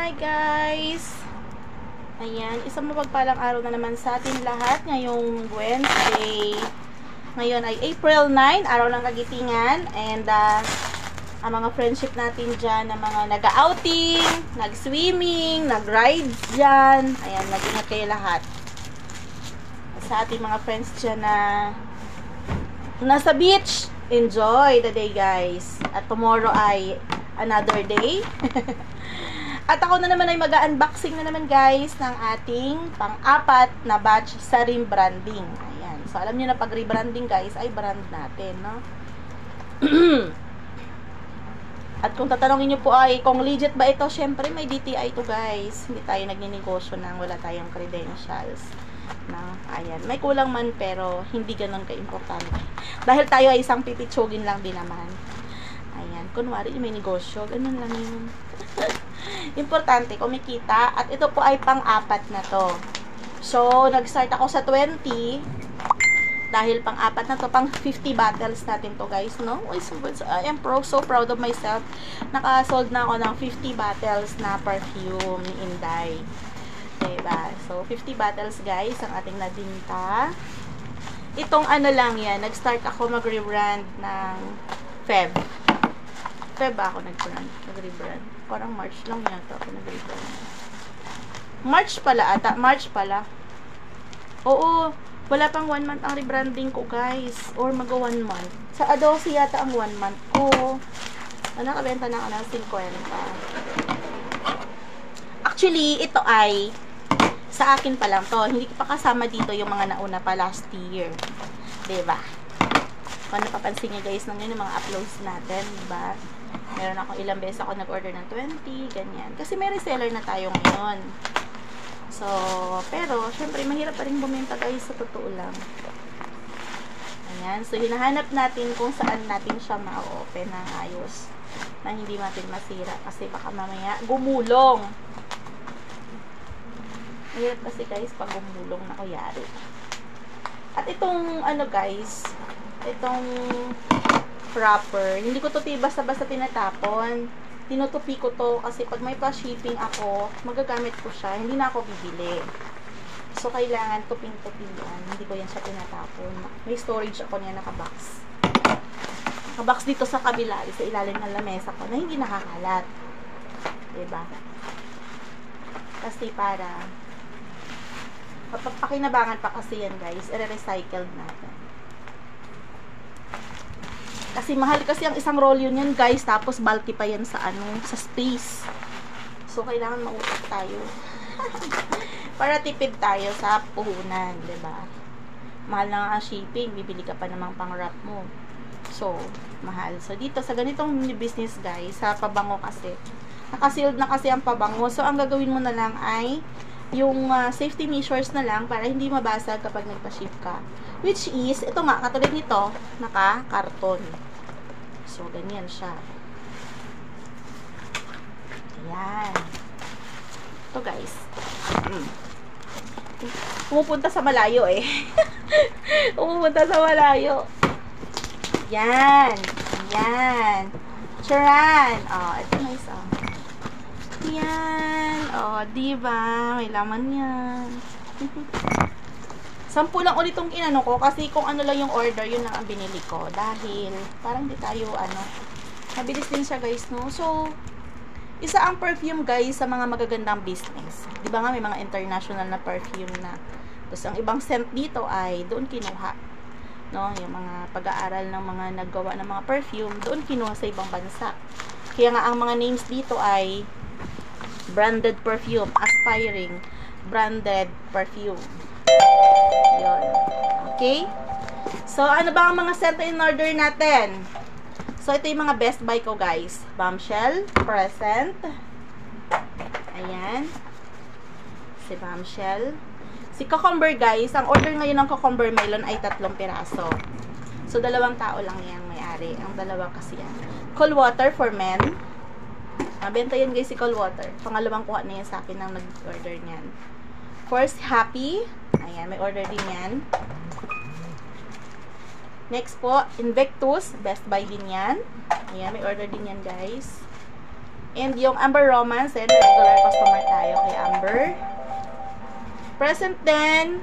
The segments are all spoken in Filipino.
Hi guys! Ayan, isang mapagpalang araw na naman sa atin lahat ngayong Wednesday. Ngayon ay April 9, araw ng kagitingan. And ang mga friendship natin dyan, na mga nag-outing, nag-swimming, nag-rides dyan. Ayan, nag-ingat kayo lahat. Sa ating mga friends dyan na nasa beach, enjoy the day guys. At tomorrow ay another day. At ako na naman ay mag-unboxing na naman guys ng ating pang-apat na batch sa rebranding. Ayan. So alam niyo na pag rebranding guys ay brand natin, no? At kung tatanungin niyo po ay kung legit ba ito, syempre may DTI ito guys. Hindi tayo nagninegosyo nang wala tayong credentials. No? Ayan. May kulang man pero hindi ganun ka-importante. Dahil tayo ay isang pipitsugin lang din naman. Ayan, kunwari may negosyo, ganun lang yun. Importante, kumikita. At ito po ay pang-apat na to. So, nag-start ako sa 20. Dahil pang-apat na to, pang 50 bottles natin to guys, no? I am so proud of myself. Nakasold na ako ng 50 bottles na perfume ni Inday. Diba? So, 50 bottles guys, ang ating nabinta. Itong ano lang yan, nag-start ako mag-rebrand ng Feb ba ako nag-rebrand? Parang March lang yata ako nag-rebrand. March pala ata. March pala. Oo. Wala pang 1 month ang rebranding ko, guys. Or mag-1 month. Sa Adosi yata ang 1 month ko. Nakabenta na ako ng 50. Actually, ito ay sa akin pa lang to. Hindi ko pa kasama dito yung mga nauna pa last year. Diba? Kung napapansin nyo guys nang yun yung mga uploads natin, diba? Meron ako ilang beses ako nag-order ng 20, ganyan. Kasi may reseller na tayo ngayon. So, pero, syempre, mahirap pa rin bumenta guys, sa totoo lang. Ayan. So, hinahanap natin kung saan natin siya ma-open ng ayos. Na hindi natin masira. Kasi baka mamaya gumulong. Mahirap kasi guys, pag gumulong na kuyari. At itong, ano guys, itong wrapper, hindi ko to basta-basta tinatapon. Tinutupi ko to kasi pag may pa-shipping ako, magagamit ko siya. Hindi na ako bibili. So, kailangan tuping-tupian. Hindi ko yan siya tinatapon. May storage ako niya, nakabox. Nakabox dito sa kabila, sa ilalim ng lamesa ko, na hindi nakakalat. Diba? Kasi para pakinabangan pa kasi yan guys, i-recycled natin. Kasi mahal kasi ang isang roll yun yan guys, tapos bulky pa yan sa ano, sa space. So kailangan mautap tayo. Para tipid tayo sa puhunan, 'di ba? Mahal na ang shipping, bibili ka pa namang pang-wrap mo. So, mahal. So dito sa ganitong business guys, sa pabango kasi, naka-sealed na kasi ang pabango. So ang gagawin mo na lang ay yung safety measures na lang para hindi mabasag kapag nagpa-ship ka. Which is, ito nga, katulad nito, naka-karton. So, ganyan siya. Ayan. Ito guys. Pumupunta sa malayo eh. Pumupunta sa malayo. Yan. Yan. Charan. Oh, ito nice oh. Yan. Oh, diba? May laman yan. 10 lang ulit itong inano ko kasi kung ano lang yung order, yun lang ang binili ko. Dahil, parang di tayo, mabilis din siya guys, no? So, isa ang perfume guys sa mga magagandang business. Di ba nga may mga international na perfume na. Tapos, ang ibang scent dito ay doon kinuha. No? Yung mga pag-aaral ng mga naggawa ng mga perfume, doon kinuha sa ibang bansa. Kaya nga, ang mga names dito ay branded perfume, aspiring branded perfume. Yun. Okay? So, ano ba ang mga scent in order natin? So, ito yung mga best buy ko, guys. Bombshell, Present. Ayan. Si Bombshell. Si Cucumber, guys. Ang order ngayon ng Cucumber Melon ay 3 piraso. So, 2 tao lang yung may-ari. Ang 2 kasi yan. Cool Water for Men. Mabenta yan, guys, si Cool Water. Pangalawang kuha na yan sa akin nang nag-order niyan. First, Happy. Ayan, may order din yan. Next po, Invictus. Best buy din yan. Ayan, may order din yan, guys. And yung Amber Romance, and regular customer tayo kay Amber. Present din,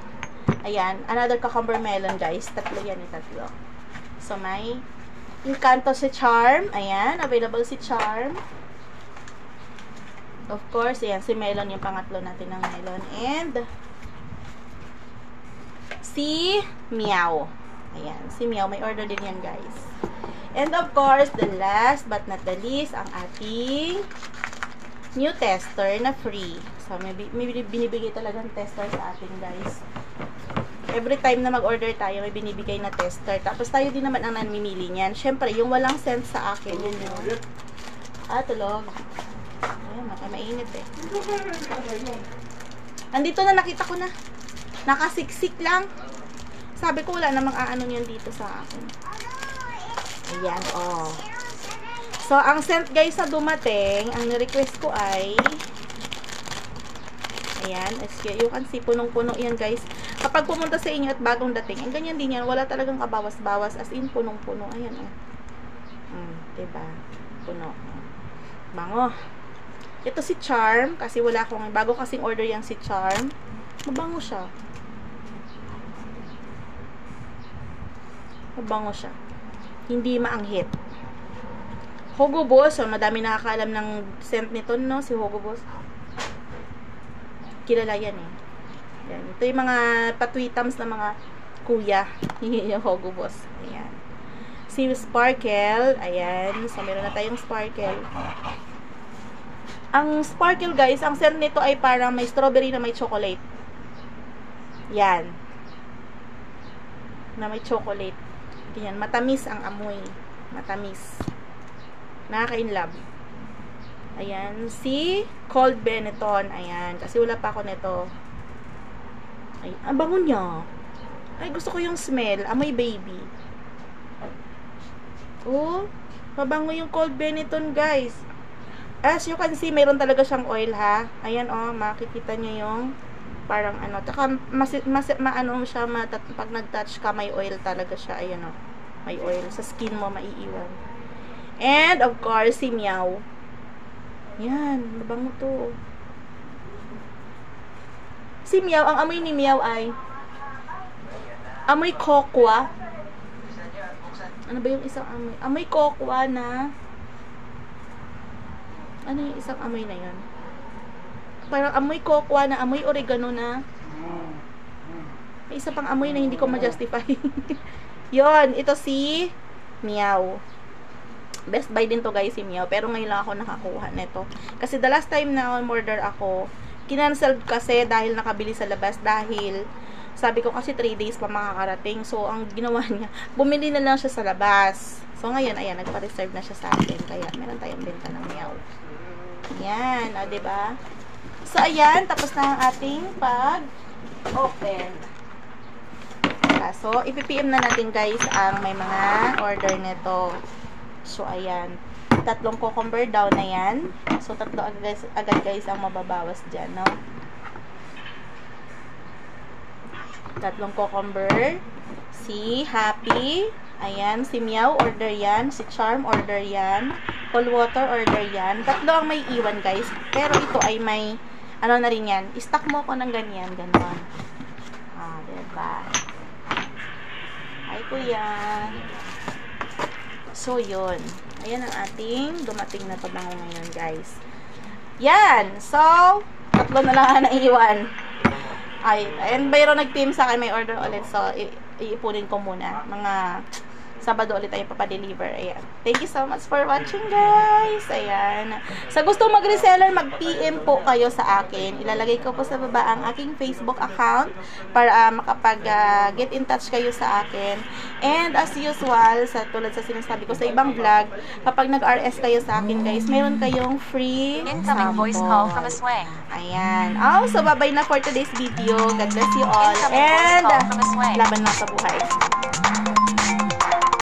ayan, another cucumber melon, guys. Tatlo yan, tatlo. So, may Encanto si Charm. Ayan, available si Charm. Of course, ayan, si Melon, yung pangatlo natin ng Melon. And, si Meow. Ayan, si Meow. May order din yan, guys. And of course, the last but not the least, ang ating new tester na free. So, may binibigay talagang tester sa atin, guys. Every time na mag-order tayo, may binibigay na tester. Tapos tayo din naman ang namimili niyan. Siyempre, yung walang scent sa akin, yun yun. Tulog. Ayan, mainit eh. Andito na, nakita ko na. Nakasiksik lang. Sabi ko, wala namang aano yan dito sa akin. Ayan, oh. So, ang scent guys na dumating, ang request ko ay ayan, as you can see, punong-puno yan guys. Kapag pumunta sa inyo at bagong dating, ang ganyan din yan, wala talagang kabawas-bawas, as in punong-puno. Ayan, oh. Diba? Puno. Bango. Ito si Charm, kasi wala akong, bago kasing order yan si Charm. Mabango siya. Mabango siya. Hindi maanghit. Hugo Boss, so madami nakakaalam ng scent nito, no? Si Hugo Boss. Kilala yan eh. Yan. Ito yung mga patwitams na mga kuya. Yung Hugo Boss. Ayan. Si Sparkle. Ayan. So, meron na tayong Sparkle. Ang Sparkle, guys, ang scent nito ay parang may strawberry na may chocolate. Yan. Na may chocolate. Yan. Matamis ang amoy. Matamis. Nakaka-inlove. Ayan. Si Cold Benetton. Ayan. Kasi wala pa ako nito. Ay, ang bango niya. Ay, gusto ko yung smell. Amoy baby. Oh, mabango yung Cold Benetton, guys. As you can see, mayroon talaga siyang oil, ha. Ayan, oh, makikita niyo yung parang ano. Taka, maano siya, pag nag-touch ka, may oil talaga siya. Ayan, oh. May oil. Sa skin mo, maiiwan. And, of course, si Meow. Yan, mabango to. Si Meow, ang amoy ni Meow ay amoy cocoa. Ano ba yung isang amoy? Amoy cocoa na ano yung isang amoy na yun? Parang amoy cocoa na amoy oregano na may isa pang amoy na hindi ko ma-justify. Yon, ito si Meow. Best buy din to guys si Meow. Pero ngayon lang ako nakakuha nito. Kasi the last time na order ako, kinancel kasi dahil nakabili sa labas. Dahil sabi ko kasi 3 days pa makakarating. So, ang ginawa niya, bumili na lang siya sa labas. So, ngayon, ayan, nagpa-reserve na siya sa atin. Kaya, meron tayong benta ng Meow. Ayan, o, diba? So, ayan, tapos na ang ating pag-open. So, ipipm na natin guys ang may mga order nito. So, ayan. 3 cucumber daw na yan. So, 3 agad guys ang mababawas dyan, no? 3 cucumber. Si Happy. Ayan. Si Meow, order yan. Si Charm, order yan. Cold water, order yan. 3 ang may iwan guys. Pero ito ay may, ano na rin yan. I-stock mo ko ng ganyan. Ganon. Ah, diba? Ay, kuya. So, yun. Ayan ang ating dumating na pabango ngayon, guys. Yan. So, 3 na lang ang naiwan. Ay, and mayroon nag-team sa akin, may order ulit. So, iipunin ko muna. Mga Sabado ulit tayo papadeliver. Ayan. Thank you so much for watching, guys. Ayan. Sa gusto mag-reseller, mag-PM po kayo sa akin. Ilalagay ko po sa baba ang aking Facebook account para makapag-get in touch kayo sa akin. And as usual, tulad sa sinasabi ko sa ibang vlog, kapag nag-RS kayo sa akin, guys, meron kayong free incoming voice call from a swing. Ayan. So bye-bye na for today's video. God bless you all. And laban lang sa buhay.